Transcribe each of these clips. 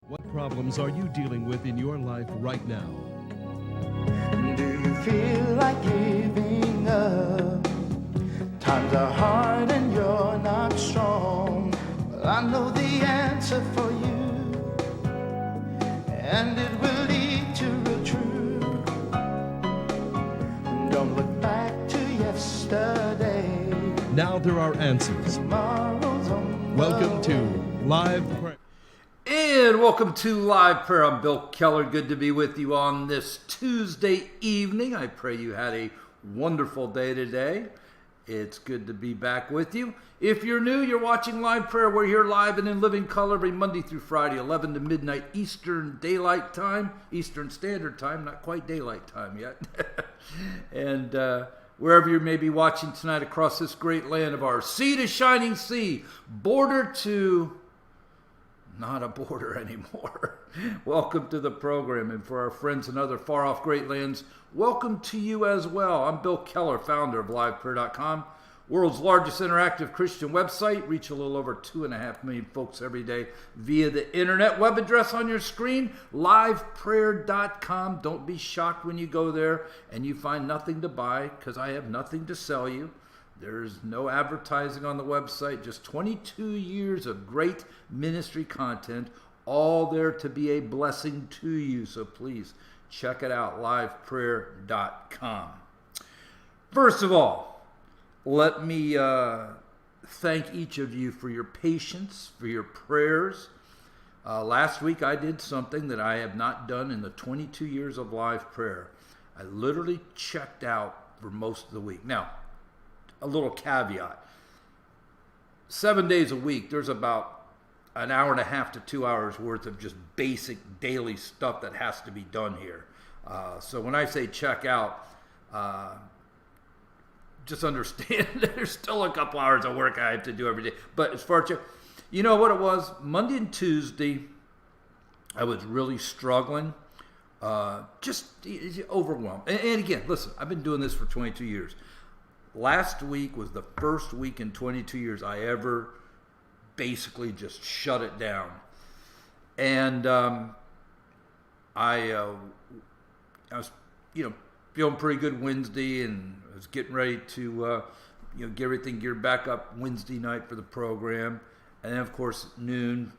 What problems are you dealing with in your life right now? Do you feel like giving up? Times are hard and you're not strong. Well, I know the answer for you, and it will lead to real truth. Don't look back to yesterday. Now there are answers. Tomorrow's on the Welcome to way. Live Prayer. And welcome to Live Prayer. I'm Bill Keller. Good to be with you on this Tuesday evening. I pray you had a wonderful day today. It's good to be back with you. If you're new, you're watching Live Prayer. We're here live and in living color every Monday through Friday, 11 to midnight Eastern Daylight Time, Eastern Standard Time, not quite daylight time yet. And wherever you may be watching tonight across this great land of ours, sea to shining sea, border to not a border anymore. Welcome to the program. And for our friends in other far off great lands, welcome to you as well. I'm Bill Keller, founder of liveprayer.com, world's largest interactive Christian website. Reach a little over 2.5 million folks every day via the internet. Web address on your screen, liveprayer.com. Don't be shocked when you go there and you find nothing to buy, because I have nothing to sell you. There's no advertising on the website, just 22 years of great ministry content, all there to be a blessing to you. So please check it out, liveprayer.com. First of all, let me thank each of you for your patience, for your prayers. Last week I did something that I have not done in the 22 years of live prayer. I literally checked out for most of the week. Now, a little caveat. 7 days a week, there's about an hour and a half to 2 hours worth of just basic daily stuff that has to be done here. So when I say check out, just understand there's still a couple hours of work I have to do every day. But as far as you know what it was, Monday and Tuesday, I was really struggling, just overwhelmed. And again, listen, I've been doing this for 22 years. Last week was the first week in 22 years I ever basically just shut it down. And I was, feeling pretty good Wednesday, and I was getting ready to, get everything geared back up Wednesday night for the program. And then, of course, at noon,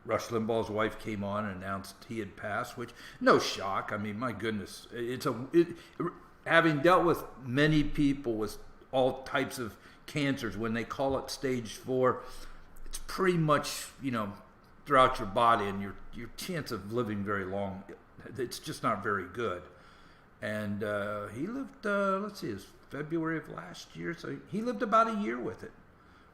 Rush Limbaugh's wife came on and announced he had passed, which, no shock. I mean, my goodness, having dealt with many people with all types of cancers, when they call it stage 4, it's pretty much, throughout your body, and your chance of living very long, it's just not very good. And he lived, it was February of last year, so he lived about a year with it,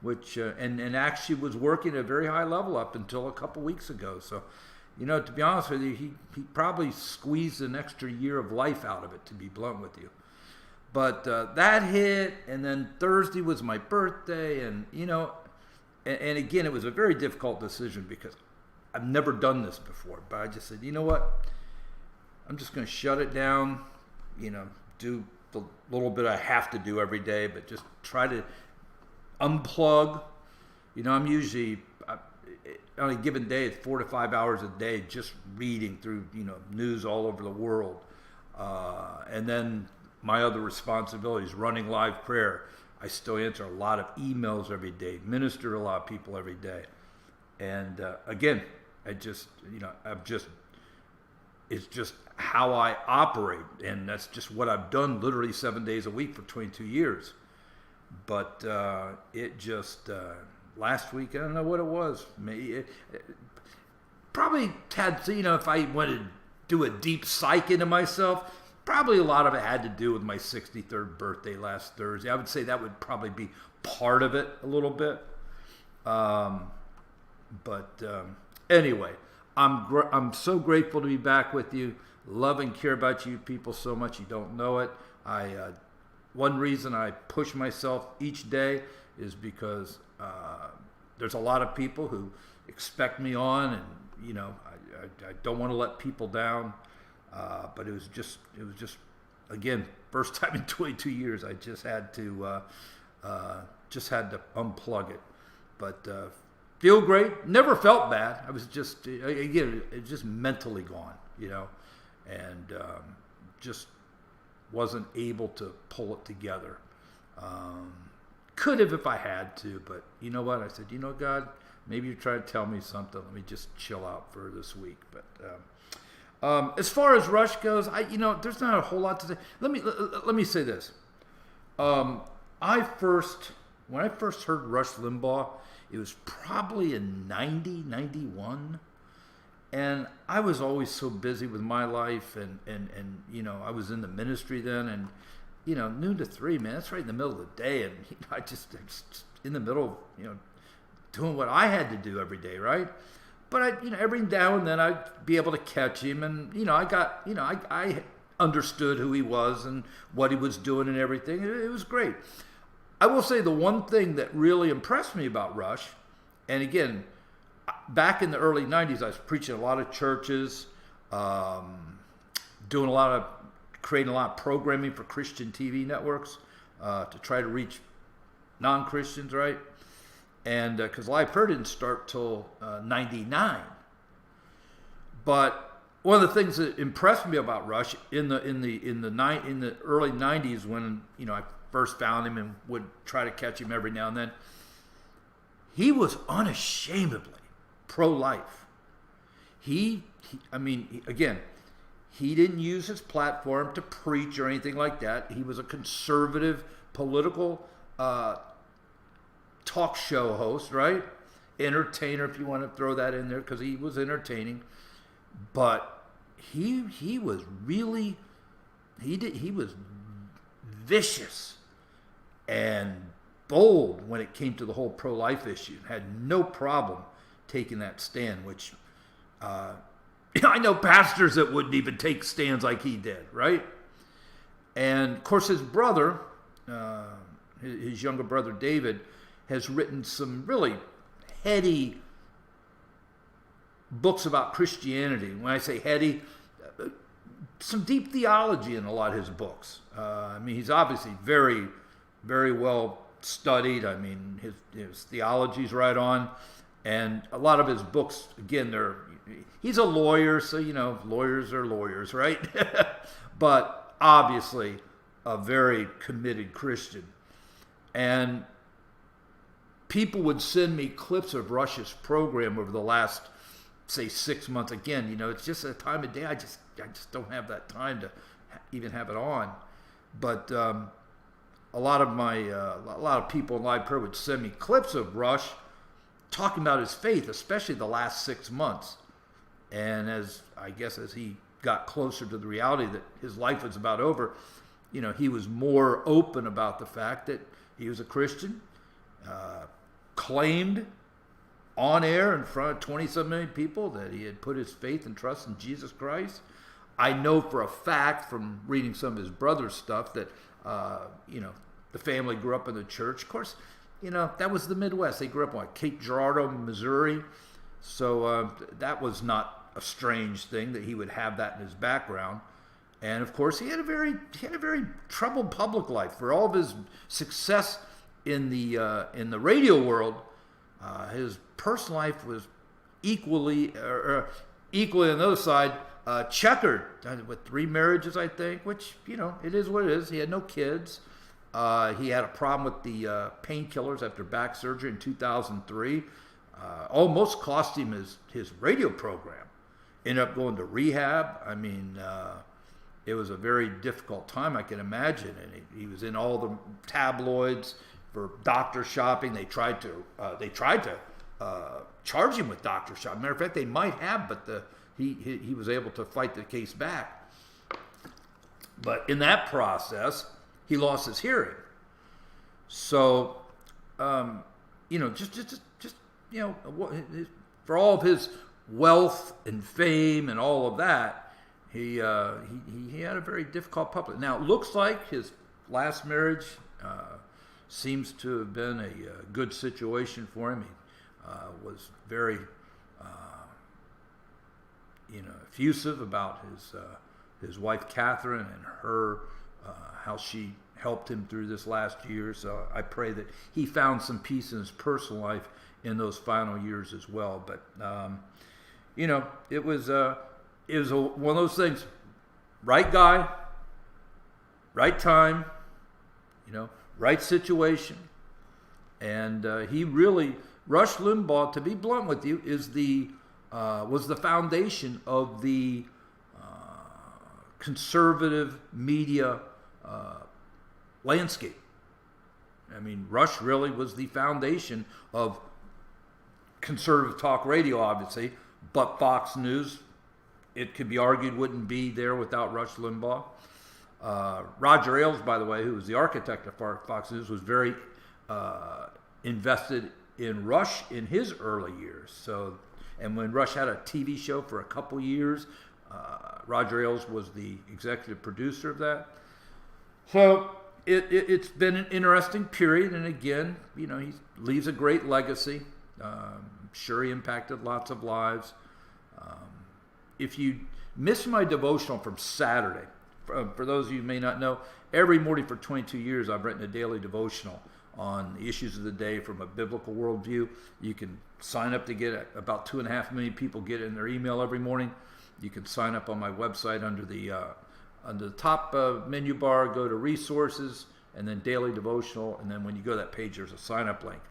which, and actually was working at a very high level up until a couple weeks ago. So, to be honest with you, he probably squeezed an extra year of life out of it, to be blunt with you. But that hit, and then Thursday was my birthday, and, and again, it was a very difficult decision because I've never done this before. But I just said, you know what? I'm just going to shut it down, do the little bit I have to do every day, but just try to unplug. I'm usually, on a given day, it's 4 to 5 hours a day just reading through, news all over the world. And then my other responsibilities, running live prayer. I still answer a lot of emails every day, minister to a lot of people every day. And again, it's just how I operate. And that's just what I've done literally 7 days a week for 22 years. But it just... last week, I don't know what it was. Maybe probably had, if I wanted to do a deep psych into myself, probably a lot of it had to do with my 63rd birthday last Thursday. I would say that would probably be part of it a little bit. Anyway, I'm so grateful to be back with you. Love and care about you people so much you don't know it. One reason I push myself each day is because there's a lot of people who expect me on, and I don't want to let people down. But it was just again, first time in 22 years. I just had to unplug it. But feel great. Never felt bad. I was just, again, just mentally gone, and just wasn't able to pull it together. Could have if I had to, but you know what? I said, God, maybe you're trying to tell me something. Let me just chill out for this week. But as far as Rush goes, there's not a whole lot to say. Let me say this. When I first heard Rush Limbaugh, it was probably in 90, 91. And I was always so busy with my life, and I was in the ministry then, and noon to 3, man, that's right in the middle of the day, and I just in the middle of doing what I had to do every day, right? But every now and then I'd be able to catch him, and I understood who he was and what he was doing and everything. It was great. I will say the one thing that really impressed me about Rush, and again, back in the early 90s, I was preaching a lot of churches, creating a lot of programming for Christian TV networks to try to reach non-Christians, right? And because Live Prayer didn't start till 99. But one of the things that impressed me about Rush in the early 90s, when I first found him and would try to catch him every now and then, he was unashamedly pro-life. Again, he didn't use his platform to preach or anything like that. He was a conservative political talk show host, right? Entertainer, if you want to throw that in there, because he was entertaining. But he was really, he was vicious and bold when it came to the whole pro-life issue. Had no problem taking that stand, which I know pastors that wouldn't even take stands like he did, right? And of course his brother, his younger brother David, has written some really heady books about Christianity. When I say heady, some deep theology in a lot of his books. He's obviously very, very well studied. His theology's right on. And a lot of his books, again, he's a lawyer, so, lawyers are lawyers, right? But obviously a very committed Christian. And people would send me clips of Rush's program over the last, say, 6 months. Again, it's just a time of day. I just don't have that time to even have it on. But a lot of people in Live Prayer would send me clips of Rush talking about his faith, especially the last 6 months. And as he got closer to the reality that his life was about over, he was more open about the fact that he was a Christian, claimed on air in front of 20-some million people that he had put his faith and trust in Jesus Christ. I know for a fact from reading some of his brother's stuff that, the family grew up in the church. Of course, that was the Midwest. They grew up in Cape Girardeau, Missouri. So that was not a strange thing that he would have that in his background. And of course, he had a very troubled public life. For all of his success in the radio world, his personal life was equally on the other side checkered, with 3 marriages, I think. Which it is what it is. He had no kids. He had a problem with the painkillers after back surgery in 2003. Almost cost him his radio program. Ended up going to rehab. It was a very difficult time, I can imagine. And he was in all the tabloids for doctor shopping. They tried to charge him with doctor shopping. Matter of fact, they might have, but he was able to fight the case back. But in that process, he lost his hearing. So, for all of his wealth and fame and all of that, he had a very difficult public. Now, it looks like his last marriage seems to have been a good situation for him. He was very, effusive about his wife Catherine and her how helped him through this last year. So I pray that he found some peace in his personal life in those final years as well. But it was one of those things. Right guy, right time, right situation, and he really, Rush Limbaugh, to be blunt with you, was the foundation of the conservative media landscape. I mean, Rush really was the foundation of conservative talk radio, obviously, but Fox News, it could be argued, wouldn't be there without Rush Limbaugh. Roger Ailes, by the way, who was the architect of Fox News, was very invested in Rush in his early years. And when Rush had a TV show for a couple years, Roger Ailes was the executive producer of that. So it's been an interesting period, and again, he leaves a great legacy. Sure, he impacted lots of lives. If you missed my devotional from Saturday, for those of you who may not know, every morning for 22 years I've written a daily devotional on the issues of the day from a biblical worldview. You can sign up to get it. About 2.5 million people get it in their email every morning. You can sign up on my website under the top menu bar, go to resources, and then daily devotional, and then when you go to that page, there's a sign up link.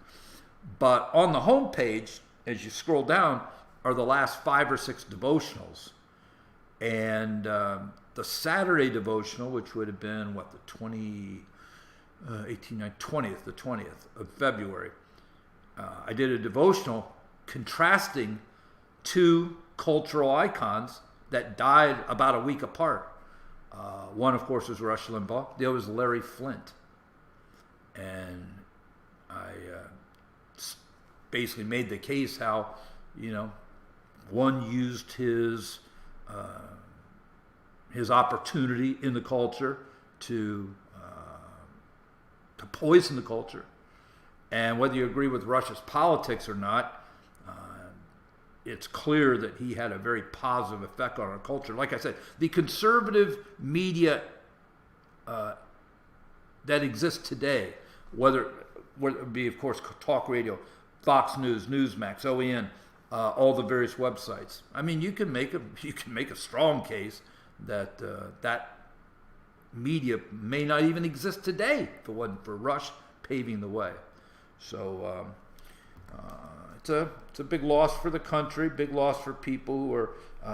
But on the home page, as you scroll down, are the last 5 or 6 devotionals. And the Saturday devotional, which would have been, the 20th of February, I did a devotional contrasting 2 cultural icons that died about a week apart. One, of course, was Rush Limbaugh. The other was Larry Flint. And I basically made the case how, one used his opportunity in the culture to poison the culture. And whether you agree with Rush's politics or not, it's clear that he had a very positive effect on our culture. Like I said, the conservative media that exists today, whether it be, of course, talk radio, Fox News, Newsmax, OEN, all the various websites. I mean, you can make a strong case that that media may not even exist today if it wasn't for Rush paving the way. So it's a big loss for the country, big loss for people who are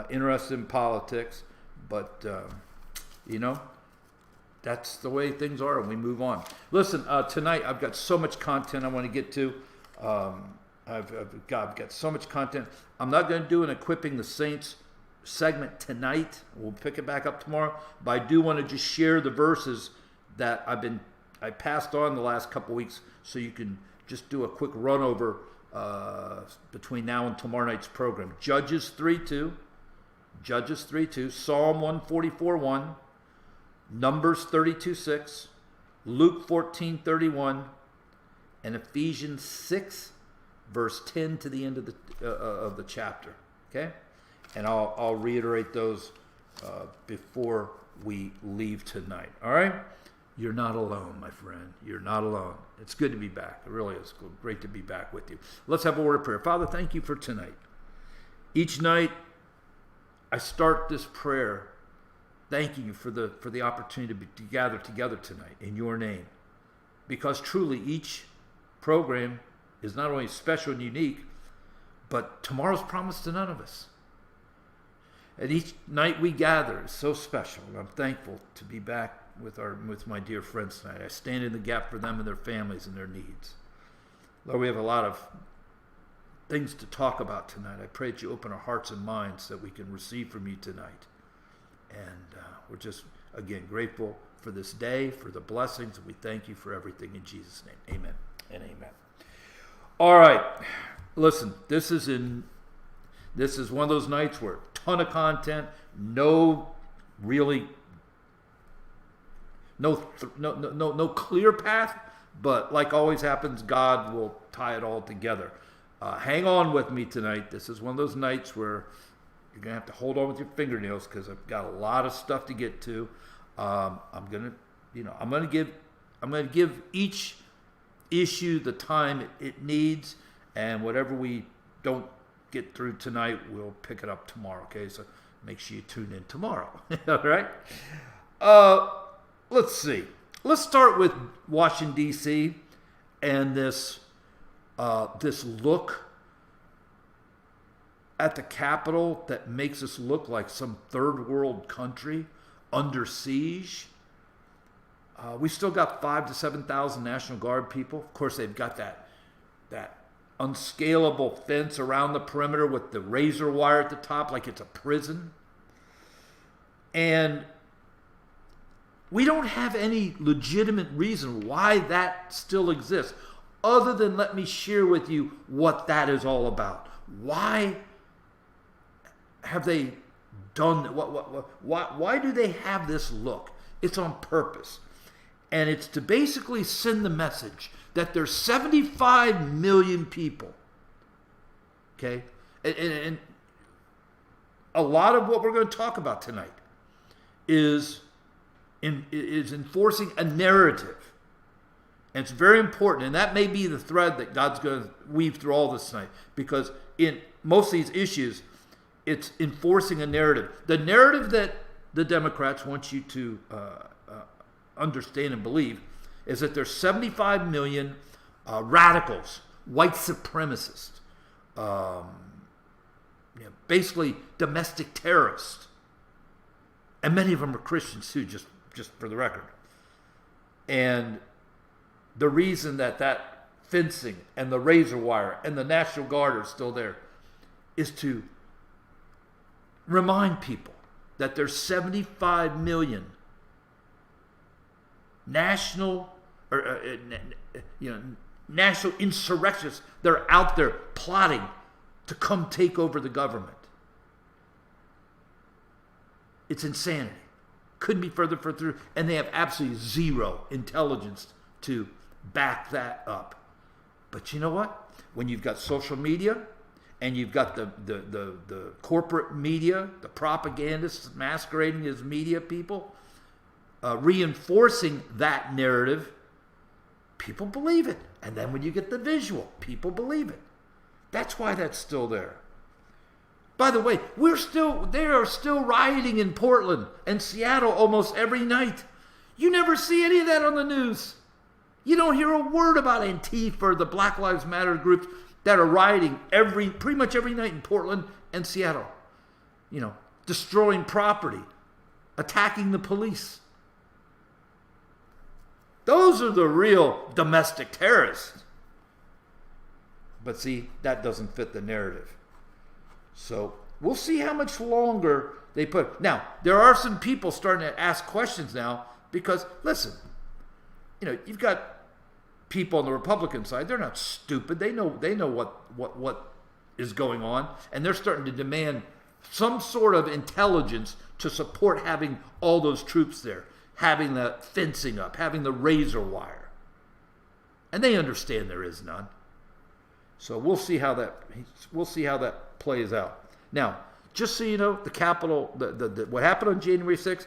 interested in politics. But that's the way things are, and we move on. Listen, tonight I've got so much content I want to get to. I've got so much content. I'm not going to do an Equipping the Saints segment tonight. We'll pick it back up tomorrow. But I do want to just share the verses that I passed on the last couple weeks, so you can just do a quick run over between now and tomorrow night's program. Judges 3:2, Psalm 144:1, Numbers 32:6, Luke 14:31, and Ephesians 6, verse 10 to the end of the chapter. Okay, and I'll reiterate those before we leave tonight. All right, you're not alone, my friend. You're not alone. It's good to be back. It really is great to be back with you. Let's have a word of prayer. Father, thank you for tonight. Each night, I start this prayer thanking you for the opportunity to gather together tonight in your name, because truly each program is not only special and unique, but tomorrow's promised to none of us. And each night we gather is so special, and I'm thankful to be back with my dear friends tonight. I stand in the gap for them and their families and their needs. Lord, we have a lot of things to talk about tonight. I pray that you open our hearts and minds so that we can receive from you tonight. And we're just, again, grateful for this day, for the blessings, and we thank you for everything in Jesus' name. Amen and amen. All right. Listen, this is one of those nights where a ton of content, no clear path, but like always happens, God will tie it all together. Hang on with me tonight. This is one of those nights where you're going to have to hold on with your fingernails, because I've got a lot of stuff to get to. I'm going to give I'm going to give each issue the time it needs, and whatever we don't get through tonight, we'll pick it up tomorrow. Okay, so make sure you tune in tomorrow. All right. Let's see. Let's start with Washington D.C. and this look at the Capitol that makes us look like some third world country under siege. We still got 5,000 to 7,000 National Guard people. Of course, they've got that unscalable fence around the perimeter with the razor wire at the top, like it's a prison. And we don't have any legitimate reason why that still exists, other than let me share with you what that is all about. Why have they done? Why do they have this look? It's on purpose. And it's to basically send the message that there's 75 million people. Okay? And a lot of what we're going to talk about tonight is enforcing a narrative. And it's very important. And that may be the thread that God's going to weave through all this tonight. Because in most of these issues, it's enforcing a narrative. The narrative that the Democrats want you to understand and believe is that there's 75 million radicals, white supremacists, basically domestic terrorists, and many of them are Christians too, just for the record. And the reason that fencing and the razor wire and the National Guard are still there is to remind people that there's 75 million national insurrectionists that are out there plotting to come take over the government. It's insanity. Couldn't be further through, and they have absolutely zero intelligence to back that up. But you know what? When you've got social media and you've got the corporate media, the propagandists masquerading as media people, reinforcing that narrative, people believe it. And then when you get the visual, people believe it. That's why that's still there. By the way, they are still rioting in Portland and Seattle almost every night. You never see any of that on the news. You don't hear a word about Antifa or the Black Lives Matter groups that are rioting pretty much every night in Portland and Seattle. Destroying property, attacking the police. Those are the real domestic terrorists. But see, that doesn't fit the narrative. So we'll see how much longer they put. Now, there are some people starting to ask questions now because, listen, you've got people on the Republican side. They're not stupid. They know what is going on, and they're starting to demand some sort of intelligence to support having all those troops there, having the fencing up, having the razor wire. And they understand there is none. So we'll see how that plays out. Now, just so you know, the Capitol, what happened on January 6th,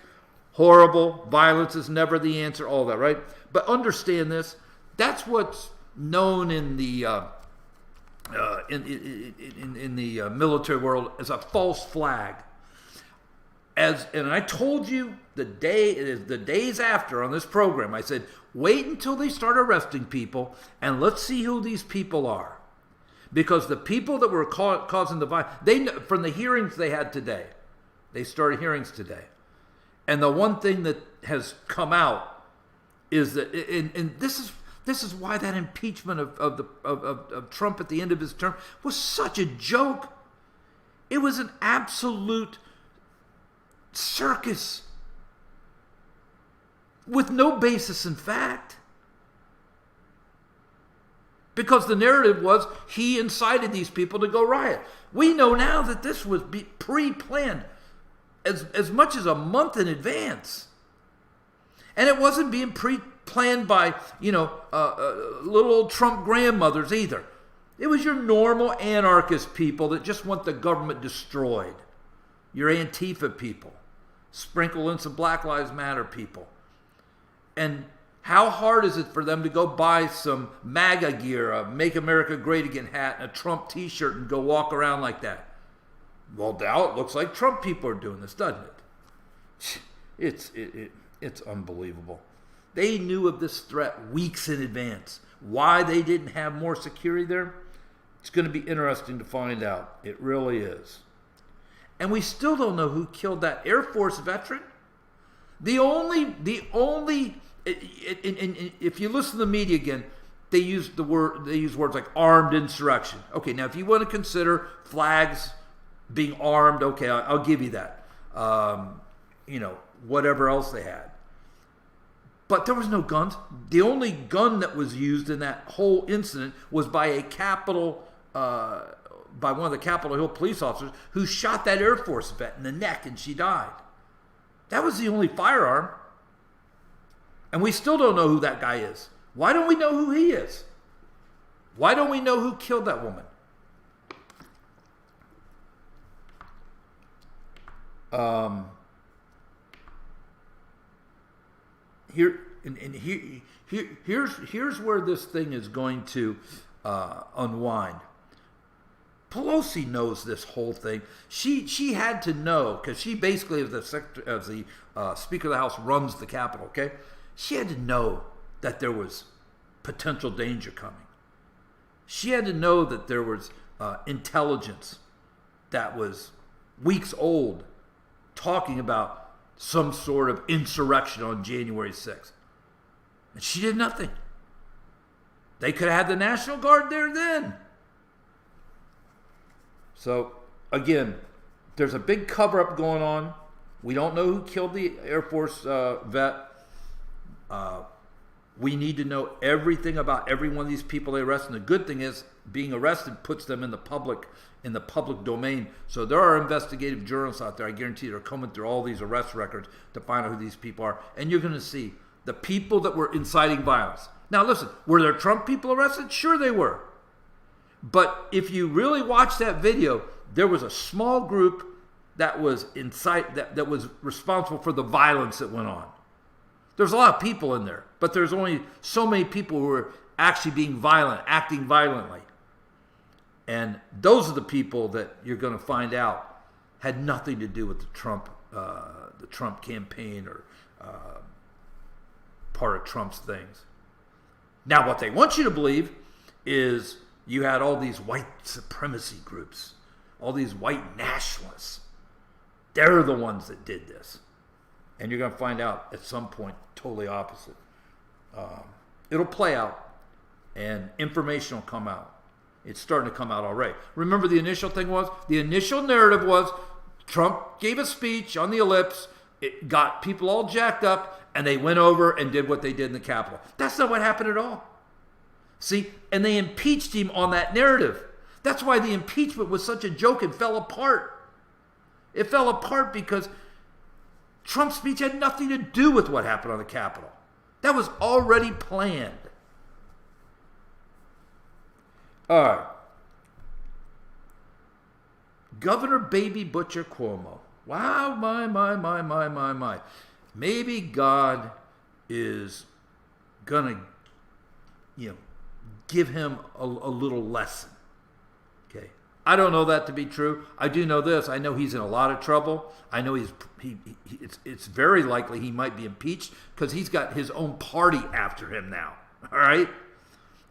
horrible. Violence is never the answer. All that, right? But understand this. That's what's known in the military world as a false flag. And I told you the days after on this program, I said, wait until they start arresting people and let's see who these people are. Because the people that were causing the violence, from the hearings they had today, they started hearings today. And the one thing that has come out is that, and this is why that impeachment of Trump at the end of his term was such a joke. It was an absolute circus with no basis in fact. Because the narrative was he incited these people to go riot. We know now that this was pre-planned as much as a month in advance. And it wasn't being pre-planned by, little old Trump grandmothers either. It was your normal anarchist people that just want the government destroyed. Your Antifa people. Sprinkle in some Black Lives Matter people. And How hard is it for them to go buy some MAGA gear, a Make America Great Again hat, and a Trump t-shirt and go walk around like that? Well, now it looks like Trump people are doing this, doesn't it? It's unbelievable. They knew of this threat weeks in advance. Why they didn't have more security there? It's going to be interesting to find out. It really is. And we still don't know who killed that Air Force veteran. The only, if you listen to the media again, they use words like armed insurrection. Okay, now if you want to consider flags being armed, okay, I'll give you that. Whatever else they had. But there was no guns. The only gun that was used in that whole incident was by one of the Capitol Hill police officers who shot that Air Force vet in the neck and she died. That was the only firearm. And we still don't know who that guy is. Why don't we know who he is? Why don't we know who killed that woman? Here's where this thing is going to unwind. Pelosi knows this whole thing. She had to know, because she basically, as the Speaker of the House, runs the Capitol. Okay, she had to know that there was potential danger coming. She had to know that there was intelligence that was weeks old, talking about some sort of insurrection on January 6th. And she did nothing. They could have had the National Guard there then. So, again, there's a big cover-up going on. We don't know who killed the Air Force vet. We need to know everything about every one of these people they arrest. And the good thing is, being arrested puts them in the public domain. So there are investigative journalists out there, I guarantee you, are combing through all these arrest records to find out who these people are. And you're going to see the people that were inciting violence. Now listen, were there Trump people arrested? Sure they were. But if you really watch that video, there was a small group that was that was responsible for the violence that went on. There's a lot of people in there, but there's only so many people who were actually being violent, acting violently. And those are the people that you're going to find out had nothing to do with the Trump campaign or part of Trump's things. Now, what they want you to believe is you had all these white supremacy groups, all these white nationalists. They're the ones that did this. And you're going to find out at some point totally opposite. It'll play out, and information will come out. It's starting to come out already. Remember the initial thing was? The initial narrative was Trump gave a speech on the ellipse. It got people all jacked up, and they went over and did what they did in the Capitol. That's not what happened at all. See, and they impeached him on that narrative. That's why the impeachment was such a joke and fell apart. It fell apart because Trump's speech had nothing to do with what happened on the Capitol. That was already planned. All right. Governor Baby Butcher Cuomo. Wow, my. Maybe God is going to, give him a little lesson. Okay. I don't know that to be true. I do know this. I know he's in a lot of trouble. I know it's very likely he might be impeached because he's got his own party after him now. All right?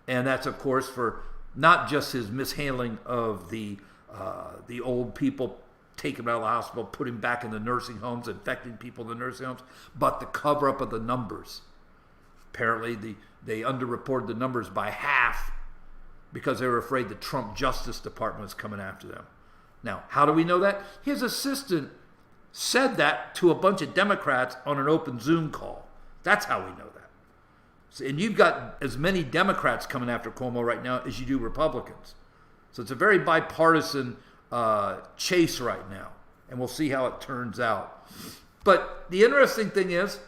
And that's, of course, for not just his mishandling of the old people, take him out of the hospital, put him back in the nursing homes, infecting people in the nursing homes, but the cover-up of the numbers. Apparently, they underreported the numbers by half because they were afraid the Trump Justice Department was coming after them. Now, how do we know that? His assistant said that to a bunch of Democrats on an open Zoom call. That's how we know that. So, and you've got as many Democrats coming after Cuomo right now as you do Republicans. So it's a very bipartisan chase right now, and we'll see how it turns out. But the interesting thing is,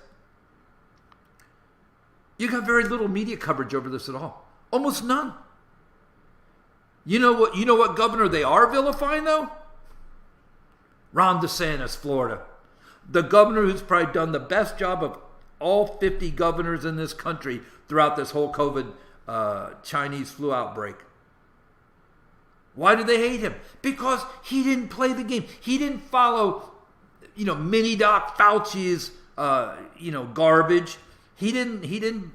you got very little media coverage over this at all. Almost none. You know what governor they are vilifying, though? Ron DeSantis, Florida. The governor who's probably done the best job of all 50 governors in this country throughout this whole COVID Chinese flu outbreak. Why do they hate him? Because he didn't play the game. He didn't follow, mini Doc Fauci's, garbage. He didn't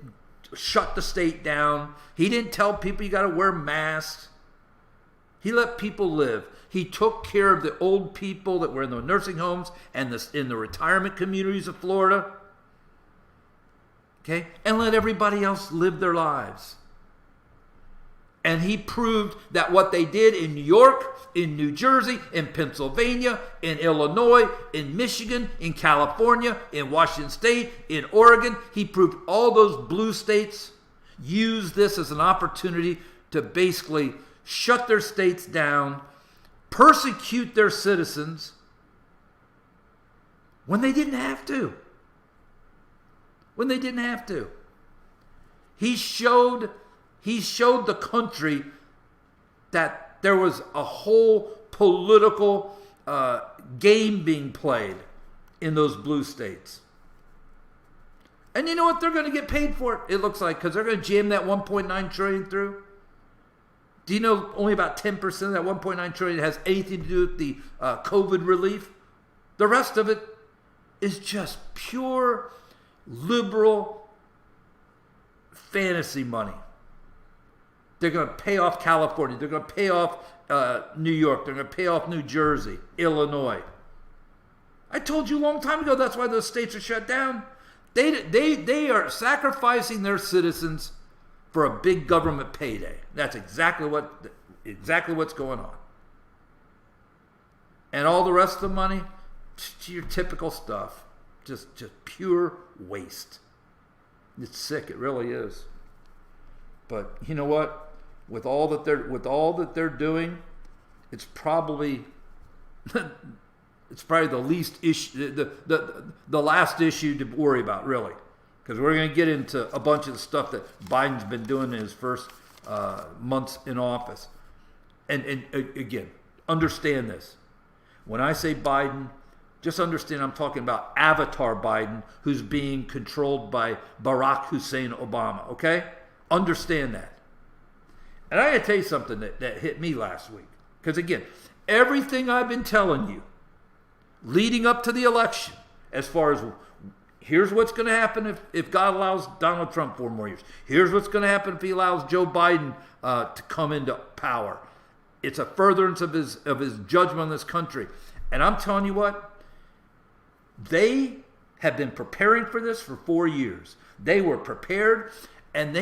shut the state down. He didn't tell people you got to wear masks. He let people live. He took care of the old people that were in the nursing homes and in the retirement communities of Florida. Okay? And let everybody else live their lives. And he proved that what they did in New York, in New Jersey, in Pennsylvania, in Illinois, in Michigan, in California, in Washington State, in Oregon, he proved all those blue states used this as an opportunity to basically shut their states down, persecute their citizens when they didn't have to. When they didn't have to. He showed the country that there was a whole political game being played in those blue states. And you know what? They're going to get paid for it, it looks like, because they're going to jam that $1.9 trillion through. Do you know only about 10% of that $1.9 trillion has anything to do with the COVID relief? The rest of it is just pure liberal fantasy money. They're going to pay off California. They're going to pay off New York. They're going to pay off New Jersey, Illinois. I told you a long time ago that's why those states are shut down. They are sacrificing their citizens for a big government payday. That's exactly what's going on. And all the rest of the money, your typical stuff, just pure waste. It's sick. It really is. But you know what? With all that they're doing, it's probably the least issue, the last issue to worry about, really, because we're going to get into a bunch of the stuff that Biden's been doing in his first months in office. And again, understand this. When I say Biden, just understand I'm talking about Avatar Biden, who's being controlled by Barack Hussein Obama. Okay, understand that. And I got to tell you something that hit me last week. Because again, everything I've been telling you leading up to the election, as far as here's what's going to happen if God allows Donald Trump 4 more years. Here's what's going to happen if he allows Joe Biden to come into power. It's a furtherance of his judgment on this country. And I'm telling you what, they have been preparing for this for 4 years. They were prepared, and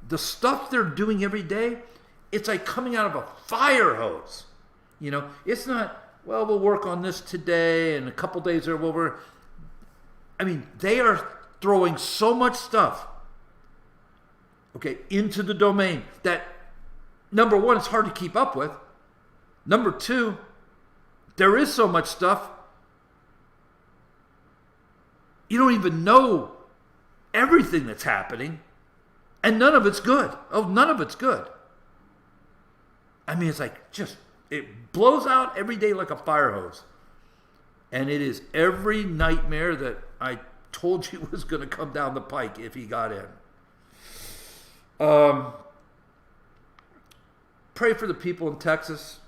the stuff they're doing every day, it's like coming out of a fire hose. It's not, well, we'll work on this today and a couple days there we'll work. I mean, they are throwing so much stuff, okay, into the domain that, number one, it's hard to keep up with. Number two, there is so much stuff, you don't even know everything that's happening. And none of it's good. None of it's good. I mean, it's like it blows out every day like a fire hose. And it is every nightmare that I told you was going to come down the pike if he got in. Pray for the people in Texas.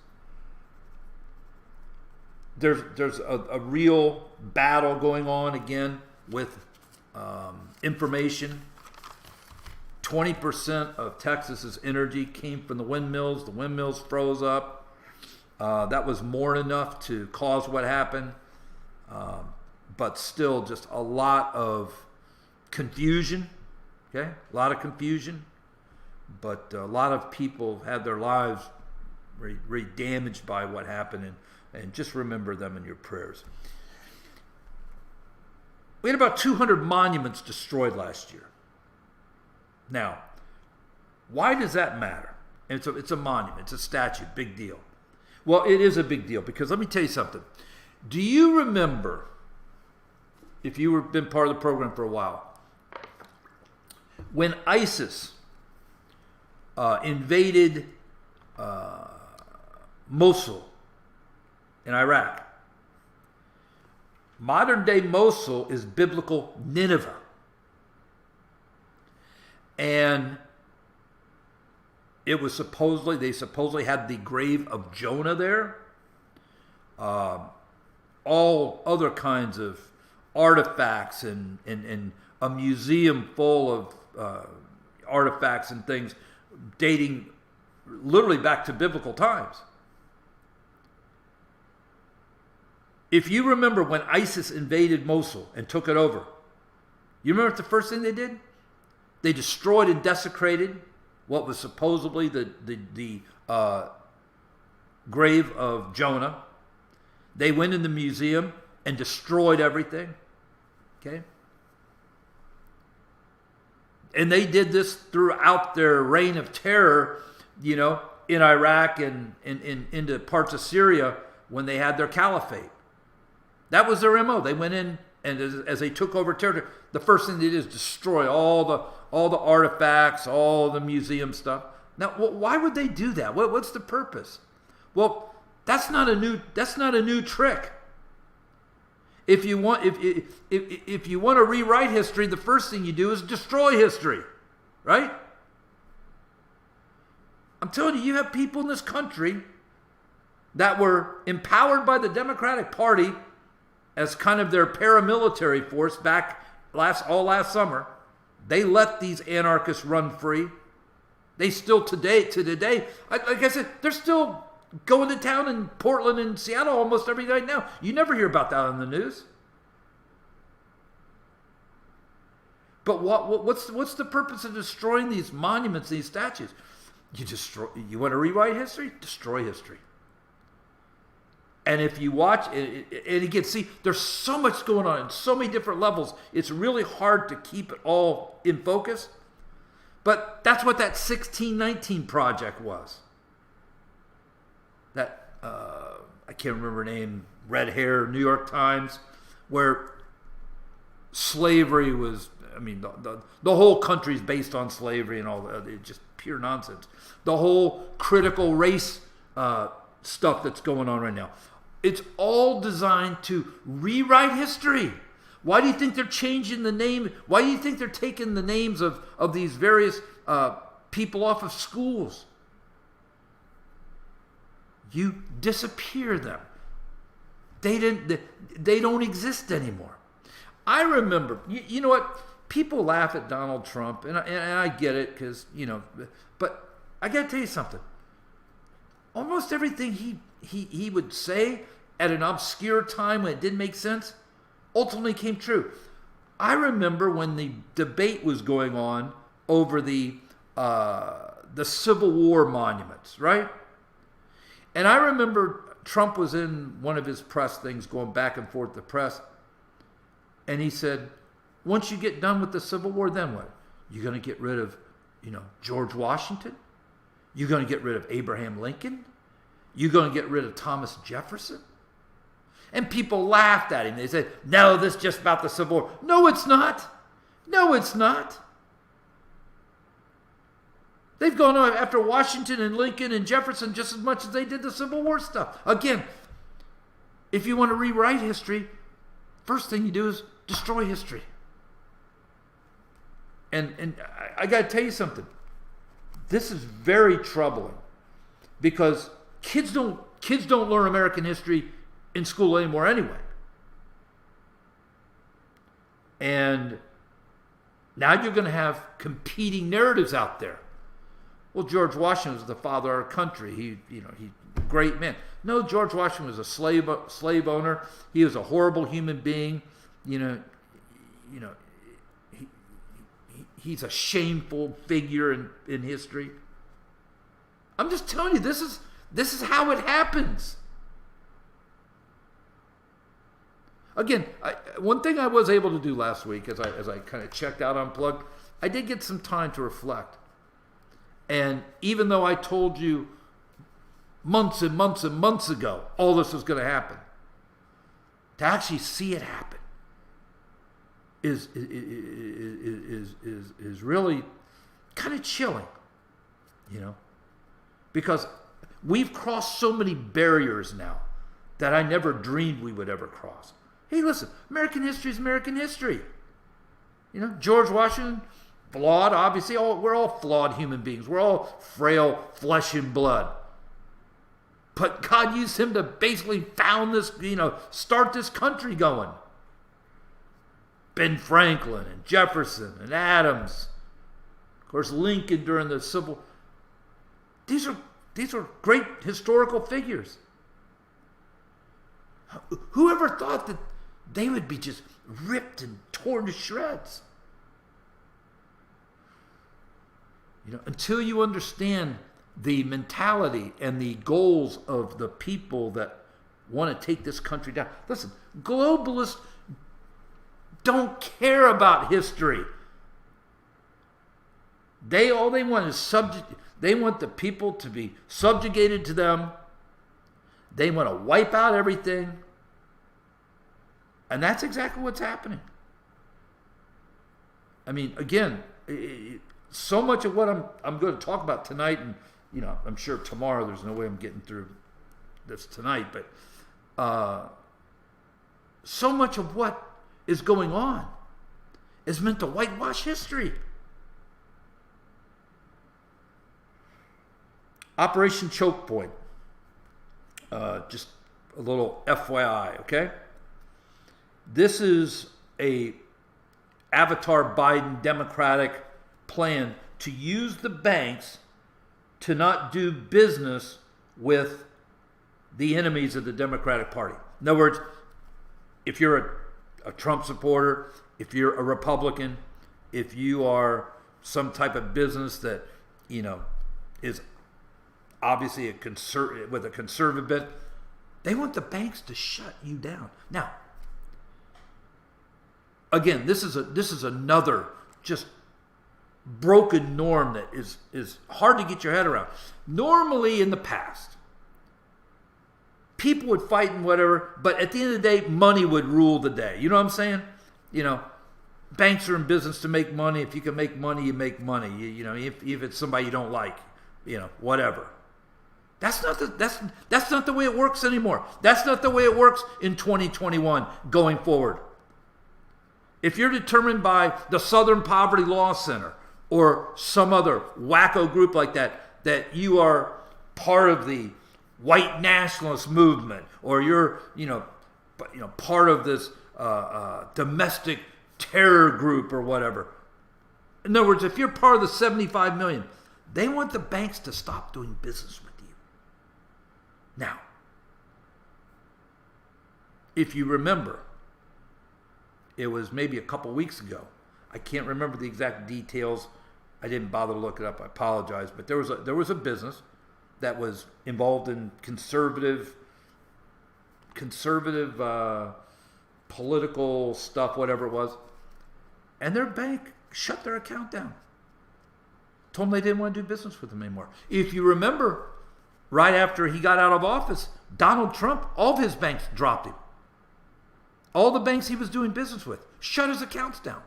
There's a real battle going on again with information. 20% of Texas's energy came from the windmills. The windmills froze up. That was more than enough to cause what happened. But still, just a lot of confusion. Okay, a lot of confusion. But a lot of people had their lives very damaged by what happened, and just remember them in your prayers. We had about 200 monuments destroyed last year. Now, why does that matter? It's a monument, it's a statue, big deal. Well, it is a big deal because let me tell you something. Do you remember, if you have been part of the program for a while, when ISIS invaded Mosul in Iraq? Modern day Mosul is biblical Nineveh. And it was they supposedly had the grave of Jonah there. All other kinds of artifacts and a museum full of artifacts and things dating literally back to biblical times. If you remember when ISIS invaded Mosul and took it over, you remember the first thing they did? They destroyed and desecrated what was supposedly the grave of Jonah. They went in the museum and destroyed everything. Okay? And they did this throughout their reign of terror, in Iraq and into parts of Syria when they had their caliphate. That was their MO. They went in, and as they took over territory, the first thing they did is destroy all the artifacts, all the museum stuff. Now, why would they do that? What's the purpose? Well, that's not a new trick. If you want to rewrite history, the first thing you do is destroy history, right? I'm telling you, you have people in this country that were empowered by the Democratic Party as kind of their paramilitary force back last summer. They let these anarchists run free. They still today, like I said, they're still going to town in Portland and Seattle almost every night now. You never hear about that on the news. But what's the purpose of destroying these monuments, these statues? You want to rewrite history? Destroy history. And if you watch, and again, see, there's so much going on in so many different levels. It's really hard to keep it all in focus. But that's what that 1619 project was. That, I can't remember her name, red hair, New York Times, where slavery was, the whole country's based on slavery and all that. It's just pure nonsense. The whole critical race stuff that's going on right now. It's all designed to rewrite history. Why do you think they're changing the name? Why do you think they're taking the names of these various people off of schools? You disappear them. They don't exist anymore. I remember, you know what? People laugh at Donald Trump, and I get it because, but I got to tell you something. Almost everything he would say at an obscure time when it didn't make sense ultimately came true. I remember when the debate was going on over the Civil War monuments, right? And I remember Trump was in one of his press things going back and forth the press, and he said, once you get done with the Civil War, then what? You're going to get rid of, George Washington? You're going to get rid of Abraham Lincoln? You're going to get rid of Thomas Jefferson? And people laughed at him. They said, no, this is just about the Civil War. No, it's not. No, it's not. They've gone on after Washington and Lincoln and Jefferson just as much as they did the Civil War stuff. Again, if you want to rewrite history, first thing you do is destroy history. And I got to tell you something. This is very troubling because kids don't learn American history in school anymore anyway. And now you're going to have competing narratives out there. Well, George Washington was the father of our country. He great man. No, George Washington was a slave owner. He was a horrible human being. He's a shameful figure in history. I'm just telling you, this is how it happens. Again, one thing I was able to do last week as I kind of checked out Unplugged, I did get some time to reflect. And even though I told you months and months and months ago all this was going to happen, to actually see it happen is really kind of chilling, because we've crossed so many barriers now that I never dreamed we would ever cross. Hey, listen, American history is American history. You know, George Washington, flawed, obviously. We're all flawed human beings. We're all frail flesh and blood. But God used him to basically found this, start this country going. Ben Franklin and Jefferson and Adams. Of course, Lincoln during the Civil. These are great historical figures. Whoever thought that they would be just ripped and torn to shreds? Until you understand the mentality and the goals of the people that want to take this country down. Listen, globalists don't care about history. All they want is they want the people to be subjugated to them. They want to wipe out everything. And that's exactly what's happening. I mean, again, so much of what I'm going to talk about tonight, and I'm sure tomorrow there's no way I'm getting through this tonight, but so much of what is going on is meant to whitewash history. Operation Choke Point. Just a little FYI, okay? This is a Avatar Biden Democratic plan to use the banks to not do business with the enemies of the Democratic Party. In other words, if you're a Trump supporter, if you're a Republican, if you are some type of business that, is obviously with a conservative bent, they want the banks to shut you down. Now, again, this is another just broken norm that is hard to get your head around. Normally in the past, people would fight and whatever, but at the end of the day, money would rule the day. You know what I'm saying? Banks are in business to make money. If you can make money, you make money. If it's somebody you don't like, whatever. That's not the way it works anymore. That's not the way it works in 2021 going forward. If you're determined by the Southern Poverty Law Center or some other wacko group like that you are part of the white nationalist movement, or you're part of this domestic terror group or whatever. In other words, if you're part of the 75 million, they want the banks to stop doing business with you. Now, if you remember, it was maybe a couple weeks ago. I can't remember the exact details. I didn't bother to look it up. I apologize. But there was a business that was involved in conservative political stuff, whatever it was. And their bank shut their account down. Told them they didn't want to do business with them anymore. If you remember, right after he got out of office, Donald Trump, all of his banks dropped him. All the banks he was doing business with shut his accounts down.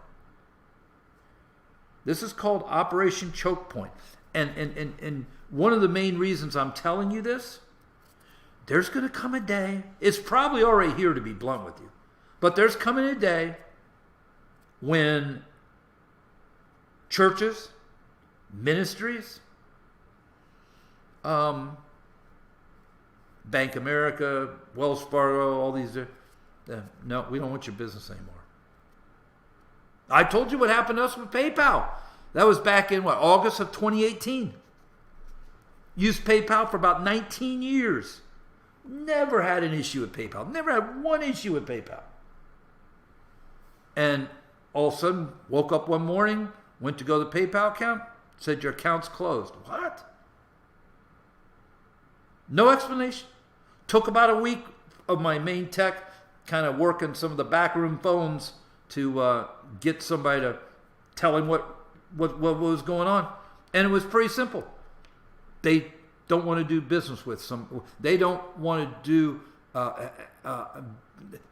This is called Operation Choke Point. And one of the main reasons I'm telling you this, there's going to come a day, it's probably already here to be blunt with you, but there's coming a day when churches, ministries, Bank America, Wells Fargo, all these, no, we don't want your business anymore. I told you what happened to us with PayPal. That was back in August of 2018. Used PayPal for about 19 years. Never had an issue with PayPal. Never had one issue with PayPal. And all of a sudden, woke up one morning, went to go to the PayPal account, said your account's closed. What? No explanation. Took about a week of my main tech kind of working some of the backroom phones to get somebody to tell him what was going on. And it was pretty simple. They don't want to do business with some. They don't want to do.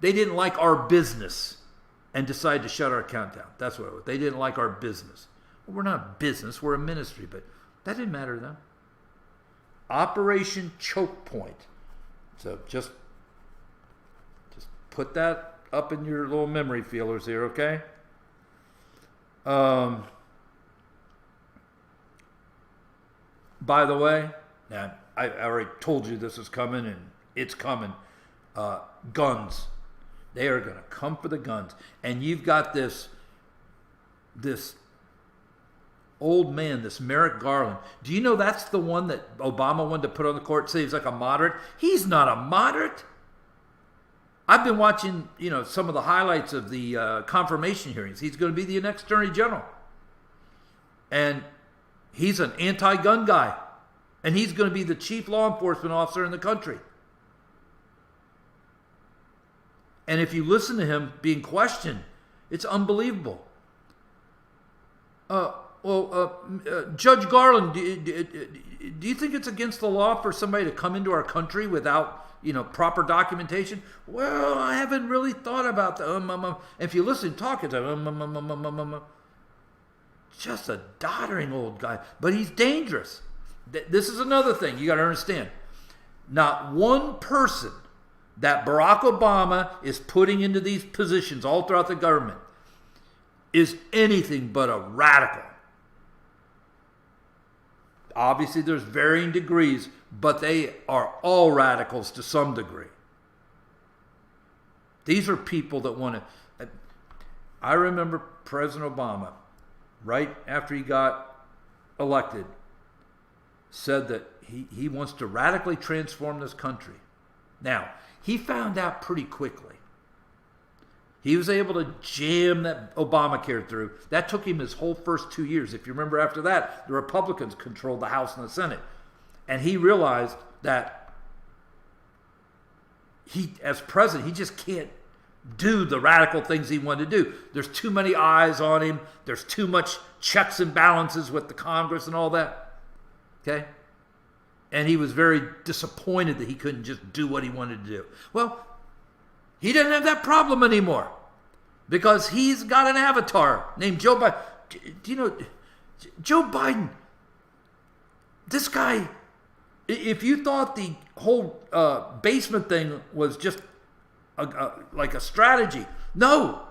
They didn't like our business and decided to shut our account down. That's what it was. They didn't like our business. Well, we're not a business. We're a ministry, but that didn't matter to them. Operation Choke Point. So just put that up in your little memory feelers here, okay? By the way, now I already told you this is coming, and it's coming. Guns. They are going to come for the guns. And you've got this old man, this Merrick Garland. Do you know that's the one that Obama wanted to put on the court, say he's like a moderate? He's not a moderate. I've been watching, some of the highlights of the confirmation hearings. He's going to be the next Attorney General. And he's an anti-gun guy. And he's going to be the chief law enforcement officer in the country. And if you listen to him being questioned, it's unbelievable. Judge Garland, do you think it's against the law for somebody to come into our country without, proper documentation? Well, I haven't really thought about that. If you listen, talking to him, just a doddering old guy, but he's dangerous. This is another thing you got to understand. Not one person that Barack Obama is putting into these positions all throughout the government is anything but a radical. Obviously, there's varying degrees, but they are all radicals to some degree. These are people that want to... I remember President Obama, right after he got elected, said that he wants to radically transform this country. Now, he found out pretty quickly. He was able to jam that Obamacare through. That took him his whole first 2 years. If you remember, after that, the Republicans controlled the House and the Senate. And he realized that he, as president, he just can't do the radical things he wanted to do. There's too many eyes on him. There's too much checks and balances with the Congress and all that. Okay? And he was very disappointed that he couldn't just do what he wanted to do. Well, he doesn't have that problem anymore because he's got an avatar named Joe Biden. Do you know, Joe Biden, this guy, if you thought the whole basement thing was just like a strategy, no.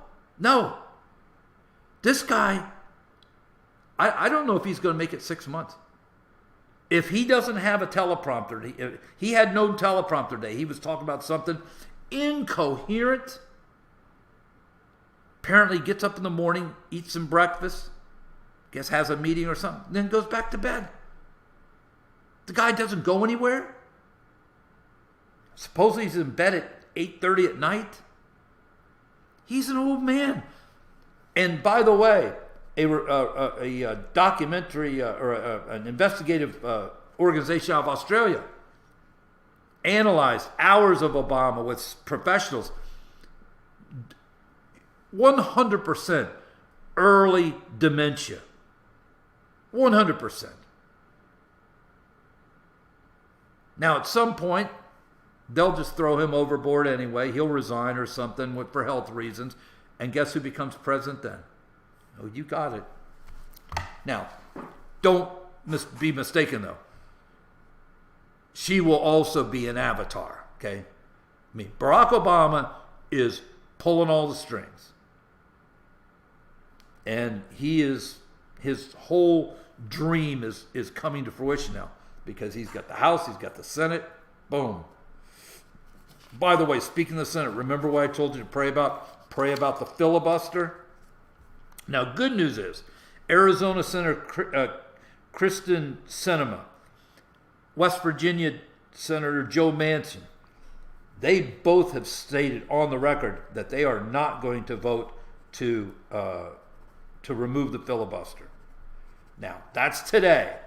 This guy, I don't know if he's going to make it 6 months. If he doesn't have a teleprompter, he had no teleprompter today. He was talking about something incoherent. Apparently gets up in the morning, eats some breakfast, guess has a meeting or something, then goes back to bed. The guy doesn't go anywhere. Supposedly he's in bed at 8:30 at night. He's an old man. And by the way, a documentary or an investigative organization out of Australia analyzed hours of Obama with professionals. 100% early dementia. 100%. Now, at some point, they'll just throw him overboard anyway. He'll resign or something for health reasons. And guess who becomes president then? Oh, you got it. Now, don't be mistaken, though. She will also be an avatar, okay? I mean, Barack Obama is pulling all the strings. And his whole dream is coming to fruition now because he's got the House, he's got the Senate, boom. By the way, speaking of the Senate, remember what I told you to pray about? Pray about the filibuster. Now, good news is, Arizona Senator Kristen Sinema, West Virginia Senator Joe Manchin, they both have stated on the record that they are not going to vote to remove the filibuster. Now, that's today.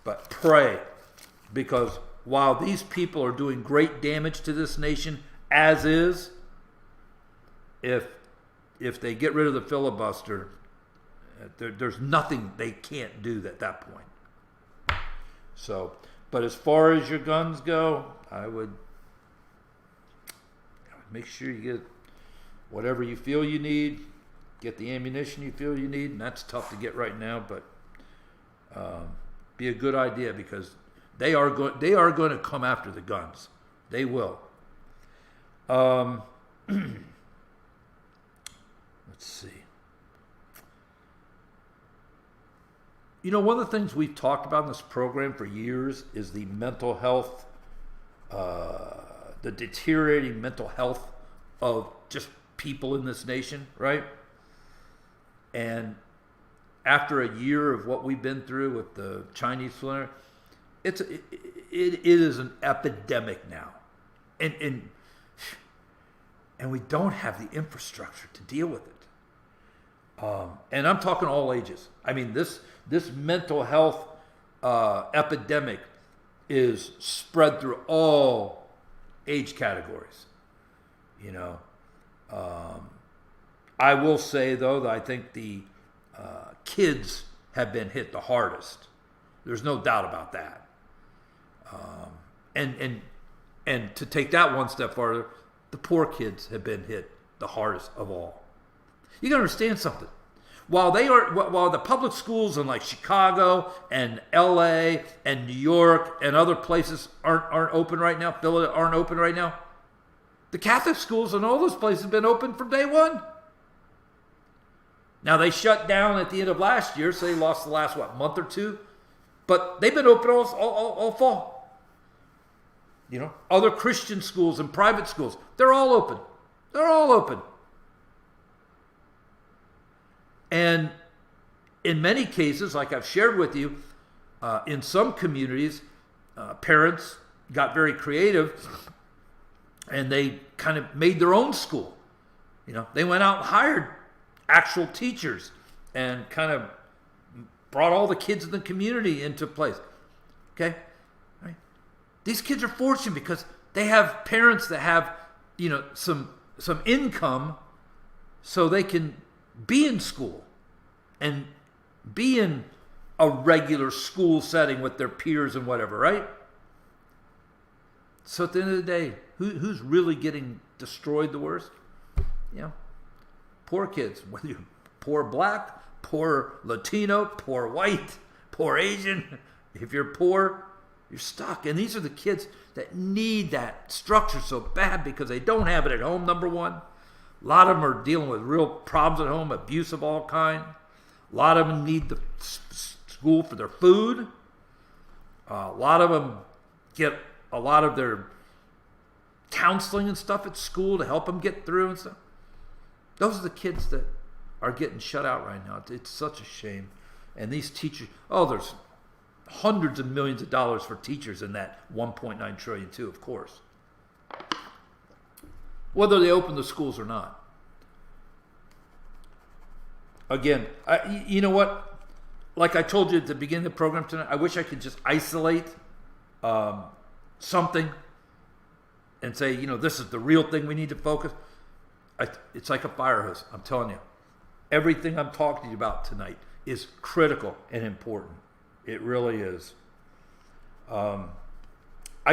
But pray, because while these people are doing great damage to this nation, as is, if they get rid of the filibuster, there's nothing they can't do at that point. So, but as far as your guns go, I would make sure you get whatever you feel you need, get the ammunition you feel you need, and that's tough to get right now, but be a good idea because they are going to come after the guns. They will. Let's see. You know, one of the things we've talked about in this program for years is the mental health, the deteriorating mental health of just people in this nation, right? And after a year of what we've been through with the Chinese flu, it is an epidemic now, and we don't have the infrastructure to deal with it. And I'm talking all ages. I mean, this mental health epidemic is spread through all age categories. You know, I will say though that I think the kids have been hit the hardest. There's no doubt about that. And to take that one step farther, the poor kids have been hit the hardest of all. You got to understand something. While the public schools in like Chicago and L.A. and New York and other places aren't open right now, Philadelphia aren't open right now, the Catholic schools in all those places have been open from day one. Now they shut down at the end of last year, so they lost the last month or two, but they've been open all fall. You know, other Christian schools and private schools, they're all open. They're all open. And in many cases, like I've shared with you, in some communities, parents got very creative and they kind of made their own school. You know, they went out and hired actual teachers and kind of brought all the kids in the community into place. Okay? Right? These kids are fortunate because they have parents that have, you know, some income so they can be in school and be in a regular school setting with their peers and whatever, right? So at the end of the day, who's really getting destroyed the worst? You know, poor kids, whether you're poor black, poor Latino, poor white, poor Asian. If you're poor, you're stuck. And these are the kids that need that structure so bad because they don't have it at home, number one. A lot of them are dealing with real problems at home, abuse of all kind. A lot of them need the school for their food. A lot of them get a lot of their counseling and stuff at school to help them get through and stuff. Those are the kids that are getting shut out right now. It's such a shame. And these teachers, there's hundreds of millions of dollars for teachers in that 1.9 trillion too, of course. Whether they open the schools or not. Again, you know what? Like I told you at the beginning of the program tonight, I wish I could just isolate something and say, you know, this is the real thing we need to focus. It's like a fire hose. I'm telling you. Everything I'm talking to you about tonight is critical and important. It really is. I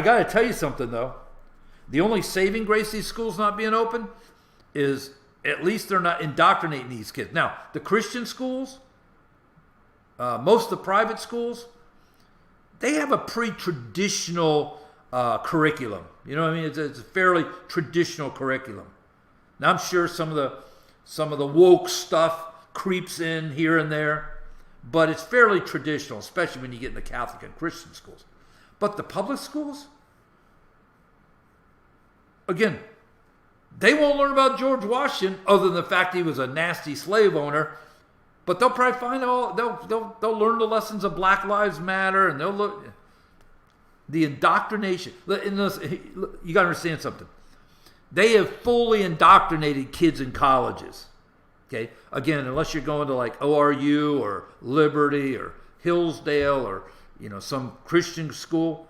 got to tell you something, though. The only saving grace these schools not being open is at least they're not indoctrinating these kids. Now, the Christian schools, most of the private schools, they have a pretty traditional curriculum. You know what I mean? It's a fairly traditional curriculum. Now, I'm sure some of the woke stuff creeps in here and there, but it's fairly traditional, especially when you get in the Catholic and Christian schools. But the public schools, again, they won't learn about George Washington other than the fact he was a nasty slave owner. But they'll probably find they'll learn the lessons of Black Lives Matter, and they'll look the indoctrination. You got to understand something. They have fully indoctrinated kids in colleges. Okay, again, unless you're going to like ORU or Liberty or Hillsdale or some Christian school.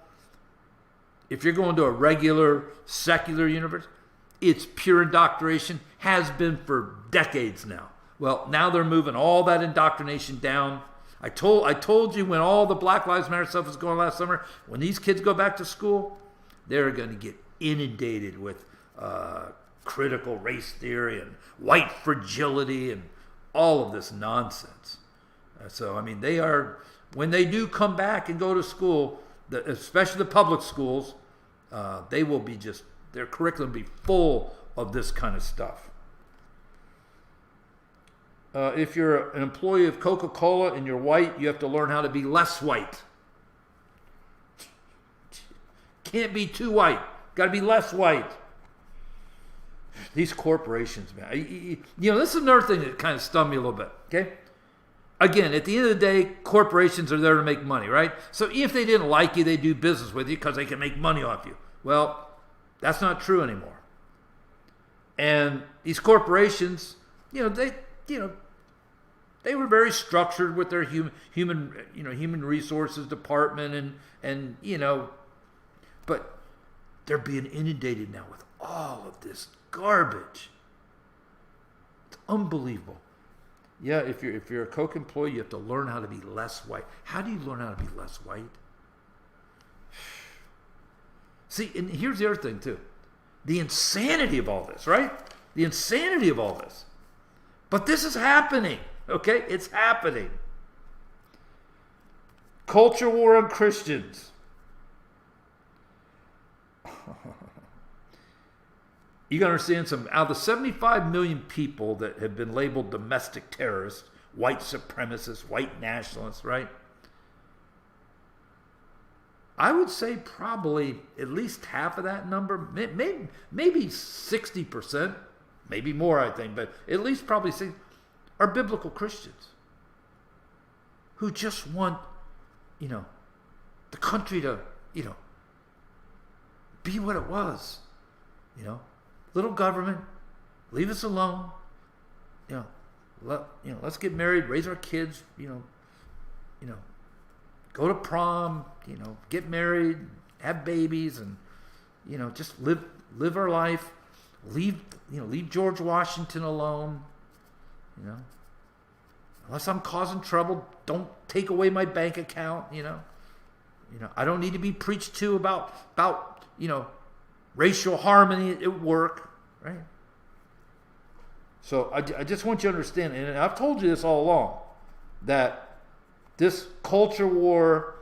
If you're going to a regular secular university, it's pure indoctrination, has been for decades now. Well, now they're moving all that indoctrination down. I told you when all the Black Lives Matter stuff was going last summer, when these kids go back to school, they're going to get inundated with critical race theory and white fragility and all of this nonsense. So, I mean, when they do come back and go to school, especially the public schools, they will be their curriculum will be full of this kind of stuff. if you're an employee of Coca-Cola and you're white, you have to learn how to be less white. Can't be too white. Got to be less white. These corporations, man. This is another thing that kind of stunned me a little bit. Okay. Again, at the end of the day, corporations are there to make money, right? So if they didn't like you, they do business with you because they can make money off you. Well, that's not true anymore. And these corporations, they were very structured with their human resources department, but they're being inundated now with all of this garbage. It's unbelievable. Yeah, if you're a Coke employee, you have to learn how to be less white. How do you learn how to be less white? See, and here's the other thing too. The insanity of all this, right? The insanity of all this. But this is happening, okay? It's happening. Culture war on Christians. You got to understand out of the 75 million people that have been labeled domestic terrorists, white supremacists, white nationalists, right? I would say probably at least half of that number, maybe 60%, maybe more, I think, but at least probably 60%, are biblical Christians who just want, the country to, be what it was, little government, leave us alone, let's get married, raise our kids, go to prom, get married, have babies, and just live our life. Leave George Washington alone. Unless I'm causing trouble, don't take away my bank account. I don't need to be preached to about racial harmony at work, right? So I just want you to understand, and I've told you this all along, that this culture war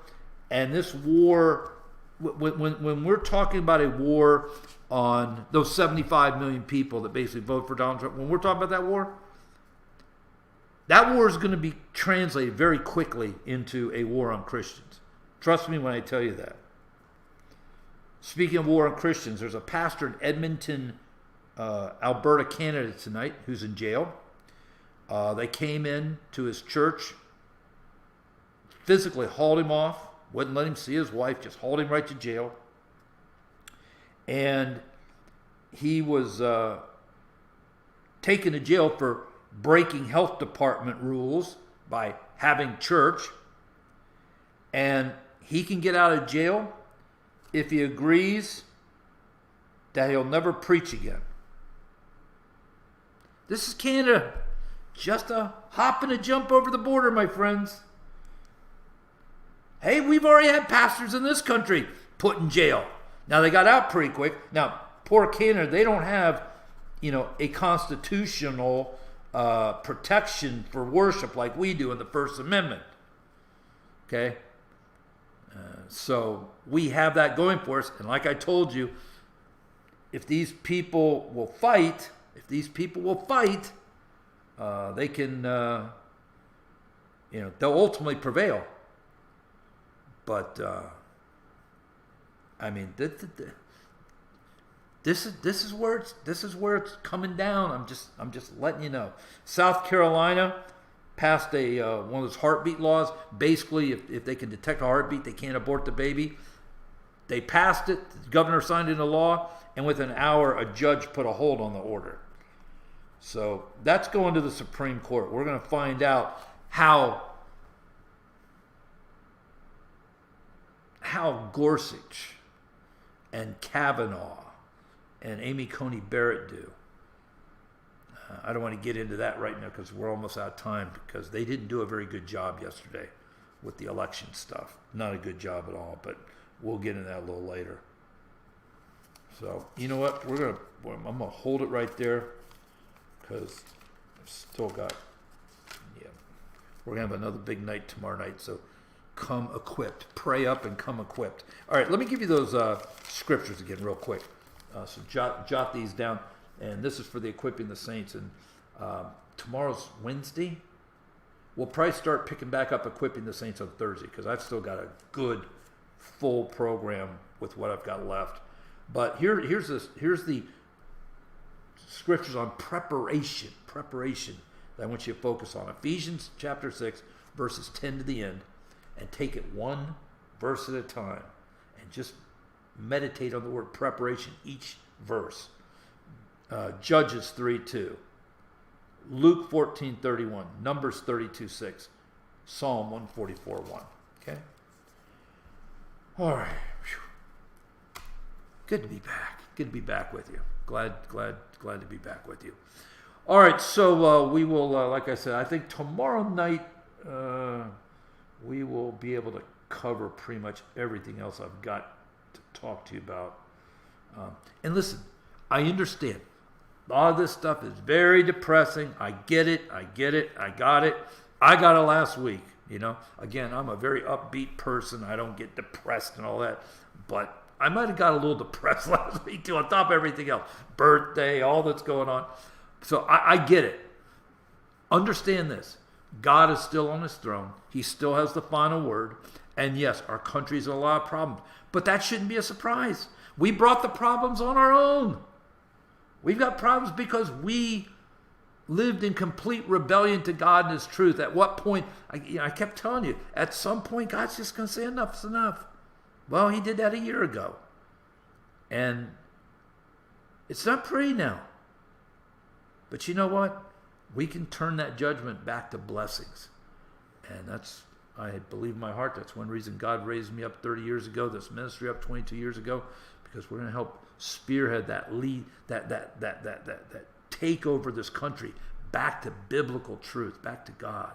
and this war, when we're talking about a war on those 75 million people that basically vote for Donald Trump, when we're talking about that war is going to be translated very quickly into a war on Christians. Trust me when I tell you that. Speaking of war on Christians, there's a pastor in Edmonton, Alberta, Canada tonight who's in jail. They came in to his church, physically hauled him off, wouldn't let him see his wife, just hauled him right to jail. And he was taken to jail for breaking health department rules by having church. And he can get out of jail if he agrees that he'll never preach again. This is Canada. Just a hop and a jump over the border, my friends. Hey, we've already had pastors in this country put in jail. Now, they got out pretty quick. Now, poor Canada, they don't have, a constitutional protection for worship like we do in the First Amendment. Okay? So we have that going for us. And like I told you, if these people will fight, they can, they'll ultimately prevail. But this is where it's coming down. I'm just letting you know. South Carolina passed one of those heartbeat laws. Basically, if they can detect a heartbeat, they can't abort the baby. They passed it. The governor signed into law, and within an hour, a judge put a hold on the order. So that's going to the Supreme Court. We're going to find out how Gorsuch and Kavanaugh and Amy Coney Barrett do. I don't want to get into that right now because we're almost out of time, because they didn't do a very good job yesterday with the election stuff. Not a good job at all, but we'll get into that a little later. So, you know what? I'm going to hold it right there because I've still got, we're going to have another big night tomorrow night. So come equipped. Pray up and come equipped. All right, let me give you those scriptures again real quick. So jot these down. And this is for the equipping the saints. And tomorrow's Wednesday. We'll probably start picking back up equipping the saints on Thursday because I've still got a good full program with what I've got left. But here's the scriptures on preparation that I want you to focus on. Ephesians chapter 6, verses 10 to the end, and take it one verse at a time and just meditate on the word preparation each verse. Judges 3:2, Luke 14:31, Numbers 32:6, Psalm 144:1. Okay? All right. Whew. Good to be back. Good to be back with you. Glad to be back with you. All right, so we will, like I said, I think tomorrow night we will be able to cover pretty much everything else I've got to talk to you about. And listen, I understand. A lot of this stuff is very depressing. I get it. I got it. I got it last week, you know. Again, I'm a very upbeat person. I don't get depressed and all that. But I might have got a little depressed last week, too, on top of everything else. Birthday, all that's going on. So I get it. Understand this. God is still on his throne. He still has the final word. And yes, our country's in a lot of problems. But that shouldn't be a surprise. We brought the problems on our own. We've got problems because we lived in complete rebellion to God and his truth. At what point, I kept telling you, at some point, God's just going to say enough's enough. Well, he did that a year ago. And it's not pretty now. But you know what? We can turn that judgment back to blessings. And that's, I believe in my heart, that's one reason God raised me up 30 years ago, this ministry up 22 years ago, because we're going to help spearhead that lead, that take over this country back to biblical truth, back to God.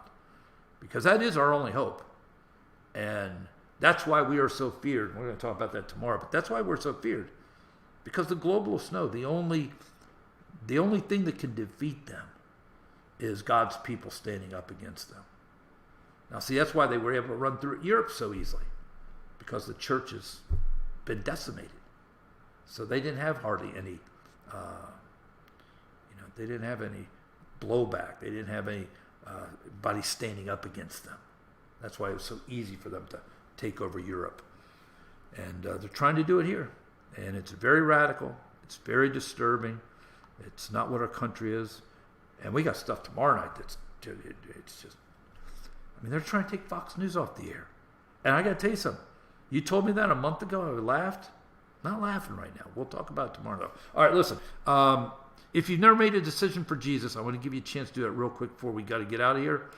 Because that is our only hope. And that's why we are so feared. We're going to talk about that tomorrow, but that's why we're so feared. Because the globalists know the only thing that can defeat them is God's people standing up against them. Now, see, that's why they were able to run through Europe so easily, because the church has been decimated. So they didn't have hardly any, they didn't have any blowback. They didn't have anybody standing up against them. That's why it was so easy for them to take over Europe. And they're trying to do it here. And it's very radical. It's very disturbing. It's not what our country is. And we got stuff tomorrow night that's, it's just, I mean, they're trying to take Fox News off the air. And I got to tell you something. You told me that a month ago. I laughed. Not laughing right now. We'll talk about it tomorrow, though. All right, listen. If you've never made a decision for Jesus, I want to give you a chance to do that real quick before we got to get out of here.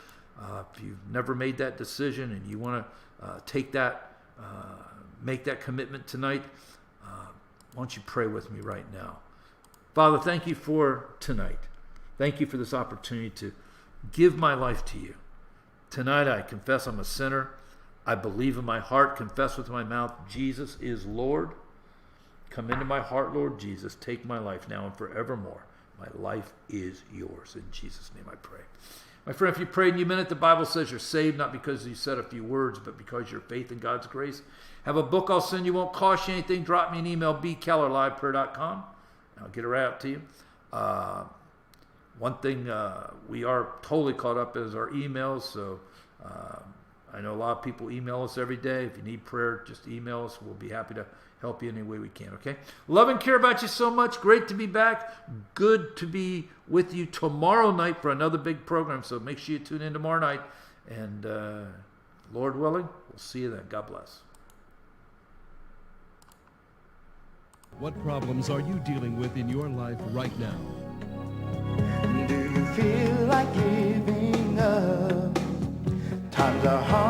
If you've never made that decision and you want to take that, make that commitment tonight, why don't you pray with me right now? Father, thank you for tonight. Thank you for this opportunity to give my life to you. Tonight I confess I'm a sinner. I believe in my heart, confess with my mouth, Jesus is Lord. Come into my heart, Lord Jesus. Take my life now and forevermore. My life is yours. In Jesus' name I pray. My friend, if you prayed and you meant it, the Bible says you're saved, not because you said a few words, but because your faith in God's grace. Have a book I'll send you, won't cost you anything. Drop me an email, bkellerliveprayer.com. I'll get it out to you. One thing we are totally caught up is our emails, so I know a lot of people email us every day. If you need prayer, just email us. We'll be happy to help you any way we can, okay? Love and care about you so much. Great to be back. Good to be with you tomorrow night for another big program, so make sure you tune in tomorrow night. And Lord willing, we'll see you then. God bless. What problems are you dealing with in your life right now? Do you feel like giving up? Times are hard.